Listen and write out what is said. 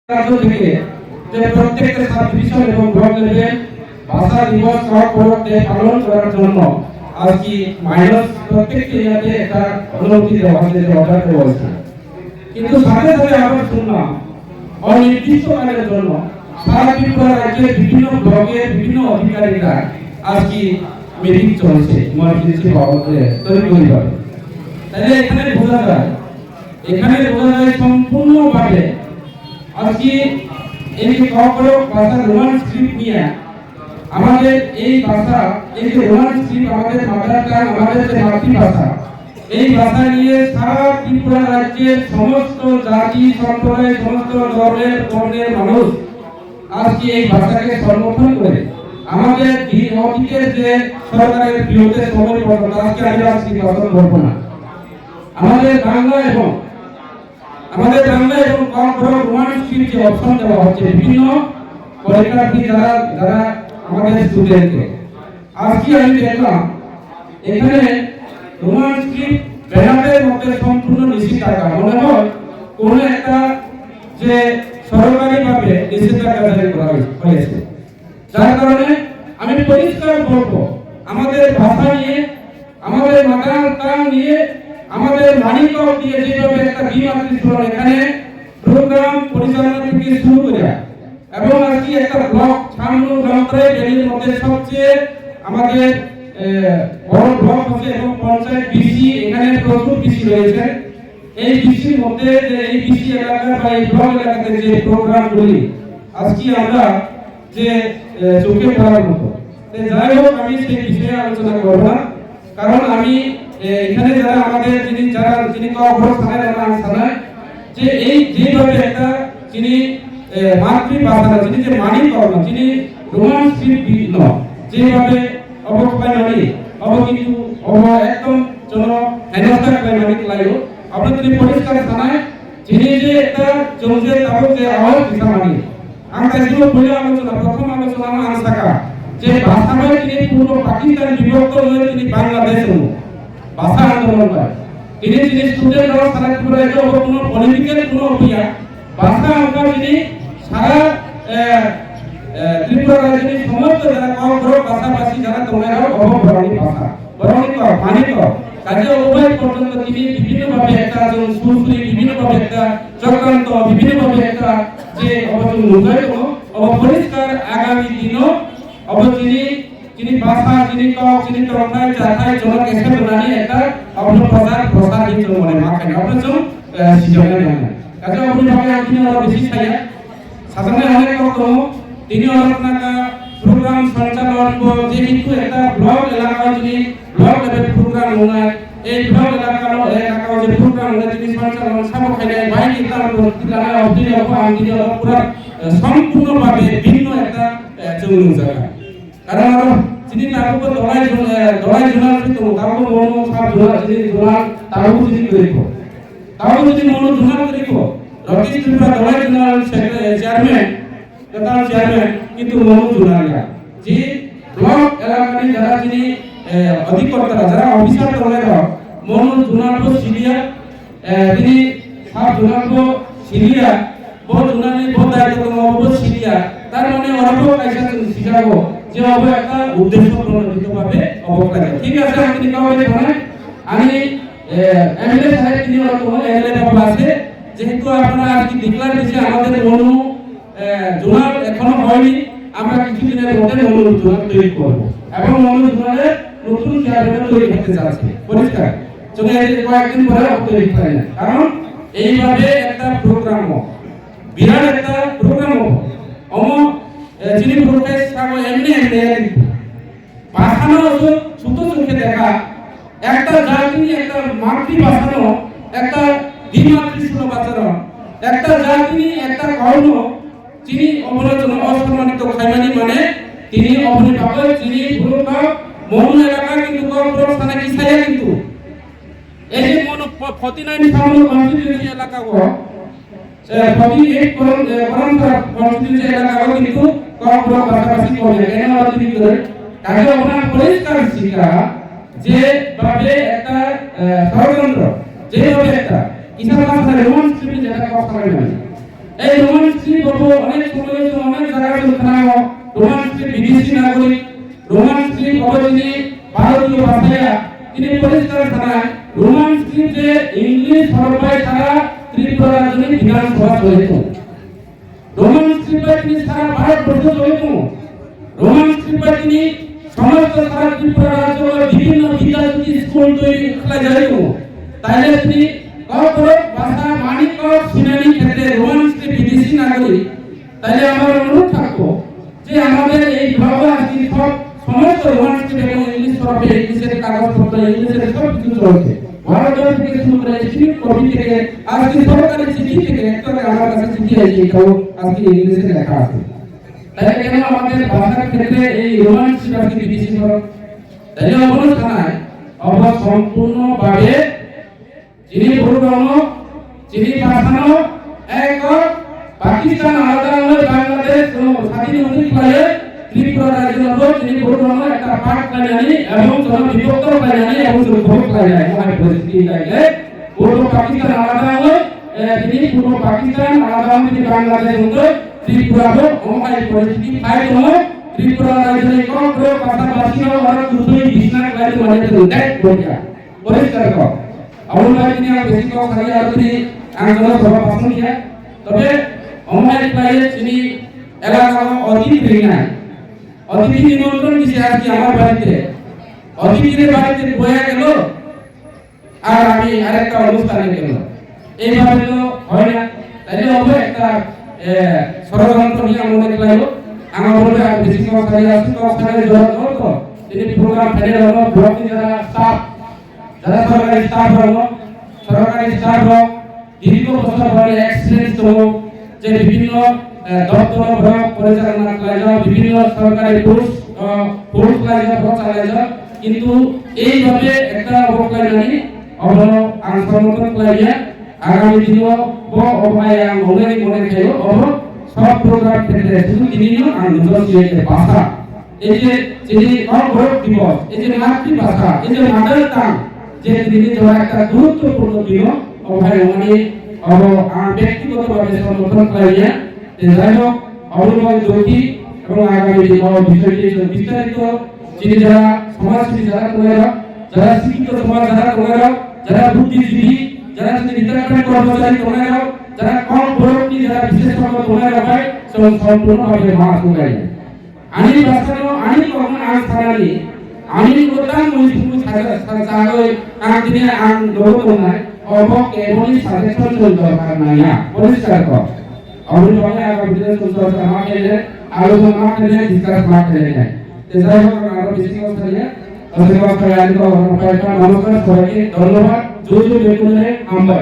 রাজ্য থেকে যে প্রত্যেকটা সাব ডিভিশন এবং ব্লক লেভেল ভাষা দিবস সহপরতে পালন করার জন্য আজকে মাইনস প্রত্যেকটি এরিয়াতে একটা অনুমতি দেওয়া হয়েছে, অর্ডার দেওয়া হয়েছে। কিন্তু সাথে সাথে আমরা শুনলাম অনির্দিষ্টকালের জন্য সারা ত্রিপুরা রাজ্যের বিভিন্ন ব্লকের বিভিন্ন অধিকারীরা আজকে মিটিং চলছে ইমার্জেন্সি বাবদে তৈরি করে। তাহলে এখানে বোঝা যায় সম্পূর্ণভাবে আজকে এই যে কর্পোরেট ভাষা রোমান স্ক্রিপ্ট নিয়ে আমাদের এই ভাষা, এই যে রোমান স্ক্রিপ্ট আমাদের মাদার টাং, আমাদের যে মাতৃভাষা, এই ভাষা নিয়ে সারা ত্রিপুরা রাজ্যের সমস্ত জাতি সম্প্রদায়, সমস্ত ধর্মের বর্ণের মানুষ আজকে এই ভাষাকে সংরক্ষণ করে আমাদের অতীতের যে সরকারের বিরুদ্ধে সময় পড়তো, আজকে আমি আজকে কথা বলবো না। আমাদের বাংলা এবং কর্পোরেট রোমান স্ক্রিপ্ট যে অপশন দেওয়া হচ্ছে বিভিন্ন পরীক্ষার্থী যারা আমাদের স্টুডেন্টকে, আজকে আমি দেখলাম এখানে রোমান স্ক্রিপ্ট ব্যানারের মধ্যে সম্পূর্ণ নিষেধাজ্ঞা, মনে হয় কোন একটা যে সরকারিভাবে নিষেধাজ্ঞা জারি করা হয়েছে। যার কারণে আমি পরিষ্কার বলবো, আমাদের ভাষা নিয়ে, আমাদের মাদার টাং নিয়ে, আমাদের মানিকক দিয়ে যেভাবে একটা বিমাতৃষ্ঠল এখানে প্রোগ্রাম পরিচালনা থেকে শুরু করে এবং আজকে একটা ব্লক ছামনু গ্রামপ্রায় জেলার মধ্যে সবচেয়ে আমাদের বড় ব্লক হচ্ছে এবং পঞ্চায়েত বিসি, এখানে প্রচুর বিসি রয়েছে। এই বিসির মধ্যে যে এই বিসি এলাকা বা এই ব্লক এলাকাতে যে প্রোগ্রামগুলি আজকে আমরা যে চোখে পড়ার মতো, যাই হোক আমি সেই বিষয়ে আলোচনা করব না, কারণ আমি এখানে যারা আমাদের যিনি কর্পোরেট থানায় যে এই যেভাবে একটা যিনি মাতৃভাষা, যিনি যে মানি কর্ম, যিনি রোমান স্ক্রিপ্ট যেভাবে অবক্ষয় মানি কিন্তু একদম জন হেনস্থা মানি লাইও আপনি তিনি পরিষ্কার থানায় যিনি যে একটা জমজে তাবক যে আওয়াজ দিশা মানি আমরা এগুলো বলে আলোচনা প্রথম আলোচনা আনসাকা যে ভাষায় তিনি পূর্ব পাকিস্তান বিভক্ত হয়ে তিনি বাংলাদেশ ভাষা আন্দোলন করে তিনি স্টুডেন্ট এবং সারা ত্রিপুরা রাজ্য কোনো পলিটিক্যাল কোনো অভিয়া ভাষা আমরা যিনি সারা ত্রিপুরা রাজ্যের সমস্ত যারা কর্পোরেট ভাষাভাষী যারা তোমরা অবভরণী ভাষা বরণিত মানিত কাজে উভয় পর্যন্ত তিনি বিভিন্নভাবে একটা সুরসুরি, বিভিন্নভাবে একটা চক্রান্ত, বিভিন্নভাবে একটা যে অবচন উদয় পরিষ্কার আগামী দিনও যিনি ভাষা, যিনি কক, যিনি তরফায় চাথায় জনক এসে বনানি একটা প্রসার দিত মনে মাখানে অবচন সিজনে জানে কাজে অবভাবে তিনি আরো বেশি ছায়া সাধারণে অনেক রকম তিনি অনেকটা প্রোগ্রাম সঞ্চালন যেহেতু একটা ব্লক এলাকা যিনি ব্লক লেভেল প্রোগ্রাম হয় এই ব্লক এলাকা যে প্রোগ্রাম হয় তিনি সঞ্চালন সব খাইলে ভাই তার তিলানা অবধি আমদিনি পুরো সম্পূর্ণভাবে ভিন্ন একটা চৌলুং জায়গা, কারণ আরো যিনি তার উপর দলাই জোনাল তো তাও মন সব জোনাল যিনি জোনাল তাও যিনি করিব তাও যদি মন জোনাল করিব Rocky Tripura Dalai zonal chairman কিন্তু মন জোনাল যে ব্লক এলাকার যারা যিনি অধিকর্তারা যারা অফিসার দলের মন জোনাল সিরিয়া তিনি সব জোনাল সিরিয়া বহু জোনালি বহু দায়িত্ব বহু সিরিয়া তার মানে অরব কাইসা শিখাবো যে হবে একটা উদ্দেশ্য প্রণোদিতভাবে অবকাশ। ঠিক আছে, আমি কাউকে বলে আমি এমএলএ সাহেব তিনি ওরকম এমএলএ বাবা আছে, যেহেতু আপনারা আজকে ডিক্লার দিয়েছে আমাদের মনু জোনাল এখনো হয়নি, আমরা কিছুদিনের মধ্যে মনু জোনাল তৈরি করব এবং মনু জোনালের নতুন চেয়ারম্যান তৈরি করতে যাচ্ছে পরিষ্কার চলে কয়েকদিন পরে তৈরি করে না, কারণ এইভাবে একটা প্রোগ্রাম বিরাট একটা প্রোগ্রাম যিনি প্রফেসর এমনি ভাষানো ছোট চোখে দেখা একটা জাতি, একটা মাতৃভাষানো, একটা দ্বিমাতৃষ্ঠ ভাষানো একটা জাতি, একটা কর্ম যিনি অবলোচনা অসম্মানিত খাইমানি মানে তিনি অবনীভাবে যিনি পুরোটা মন এলাকা কিন্তু কর্পোরেশনে কিসাইয়া কিন্তু এই যে মন 49 সাউন্ড কনস্টিটিউয়েন্সি এলাকা 48 কনস্টিটিউয়েন্সি এলাকা কিন্তু কর্পোরেট ভাষাভাষী করে কেন আলোচনা করে কাজে ওনার পরিষ্কার শিক্ষা যে ভাবে একটা ষড়যন্ত্র যেভাবে একটা কিসান ভাষা রোমান স্ক্রিপ্ট যেটা কথা বলে এই রোমান স্ক্রিপ্ট হবো অনেক সময় অনেক জায়গায় খানা রোমান স্ক্রিপ্ট বিদেশি নাগরিক রোমান স্ক্রিপ্ট হবো যিনি ভারতীয় ভাষায় তিনি পরিষ্কার জানায় রোমান স্ক্রিপ্টে ইংলিশ সর্বায় সারা ত্রিপুরা রাজ্যের বিধানসভা চলিত রোমান স্ক্রিপ্টে তিনি সারা ভারতবর্ষ চলিত রোমান স্ক্রিপ্টে তিনি সমস্ত সারা ত্রিপুরা রাজ্যের বিভিন্ন বিদ্যালয় স্কুল তৈরি করা যাইত তাইলে তিনি কর্পোরেট ভাষা মানিক শুনানি ক্ষেত্রে রোমান স্ক্রিপ্ট বিদেশি নাগরিক তাইলে আমার অনুরোধ থাকবো যে আমাদের এই বিভাগ আজকে সব সমস্ত রোমান স্ক্রিপ্ট এবং ইংলিশ তরফে ইংলিশের কাগজপত্র ইংলিশের সব কিছু চলছে ভারতবর্ষ থেকে শুরু করে স্ক্রিপ্ট কপি থেকে আজকে সরকারি চিঠি থেকে একটা আমার কাছে চিঠি আছে এটাও আজকে ইংলিশে লেখা আছে তাই কেন আমাদের ভাষার ক্ষেত্রে এই রোমান স্ক্রিপ্ট আজকে বিদেশি তরফ তাই অবশ্য থানায় সম্পূর্ণভাবে যিনি ভূগর্ভ যিনি পাঠানো এক পাকিস্তান আলাদা হয়ে বাংলাদেশ স্বাধীন হতে পারে ত্রিপুরা রাজ্যের লোক যিনি ভূগর্ভ একটা পার্ট জানি এবং জন বিভক্ত জানি এবং ভোট জানি আমার পরিস্থিতি লাগে পূর্ব পাকিস্তান আলাদা হয়ে যিনি পূর্ব পাকিস্তান আলাদা হয়ে যিনি বাংলাদেশ হতে ত্রিপুরা হো আমার পরিস্থিতি পাই হলো ত্রিপুরা রাজ্যের কোন পাশাপাশি আর দুটোই বিছনা করে মানে দেখ বইটা পরিষ্কার কর আমরা তিনি বেশি কথা খালি আর তিনি আন্দোলন সভা ভাষণ দিয়া তবে আমার পাইয়ে তিনি এলাকা অতিথি নাই অতিথি নিমন্ত্রণ দিছে আজকে আমার বাড়িতে অতিথির বাড়িতে বয়া গেল আর আমি আরেকটা অনুষ্ঠানে গেল এইভাবে তো হয় না তাইলে হবে একটা ষড়যন্ত্র নিয়ে মনে লাগলো আমার বলবে আর বেশি কথা খালি আসছে তো ওখানে জড়ো তো তিনি প্রোগ্রাম ফেলে হলো ব্লক যারা স্টাফ যারা সরকারি স্টাফ হলো সরকারি স্টাফ হোক দীর্ঘ বছর ধরে এক্সপিরিয়েন্স হোক যে বিভিন্ন দপ্তর হোক পরিচালনা করে যাও বিভিন্ন সরকারি কোর্স করে যাও চালায় যাও কিন্তু এইভাবে একটা অবকায় জানি অবন আন্দোলন করে আগামী দিনও অবকায় মনে মনে খেলো অব সব প্রোগ্রাম ক্ষেত্রে শুধু তিনিও আন্দোলন দিয়ে ভাষা এই যে গৌরব দিবস এই যে মাতৃভাষা এই যে মাদার টাং যে দিনে যাওয়া একটা গুরুত্বপূর্ণ দিন অভায় মানে ব্যক্তিগতভাবে সমর্থন করিয়া যাই হোক অবলম্বন যোগী এবং আগামী দিন বিষয়টি বিস্তারিত যিনি যারা সমাজসেবী যারা তোমরা যারা শিক্ষিত সমাজ যারা তোমরা যারা বুদ্ধিজীবী যারা নির্বাচন কর্মচারী তোমরা যারা কম বয়সী যারা বিশেষজ্ঞ তোমরা হয় সম্পূর্ণভাবে মাস উগাই আমি বাসানো আমি কখন আজ ছাড়ানি আমি কোথাও মুসলিম সাগর দিনে আম লোক নাই অবক এমনই সাজেশন চল দরকার নাই পরিষ্কার কর আমি বলে আগামী দিনে সুন্দর আমাকে আলোচনা করে ডিসকাস করে যায় তো যাই হোক আরো বেশি কথা নিয়ে নমস্কার সবাইকে ধন্যবাদ জোর জোর বেতনে আমরা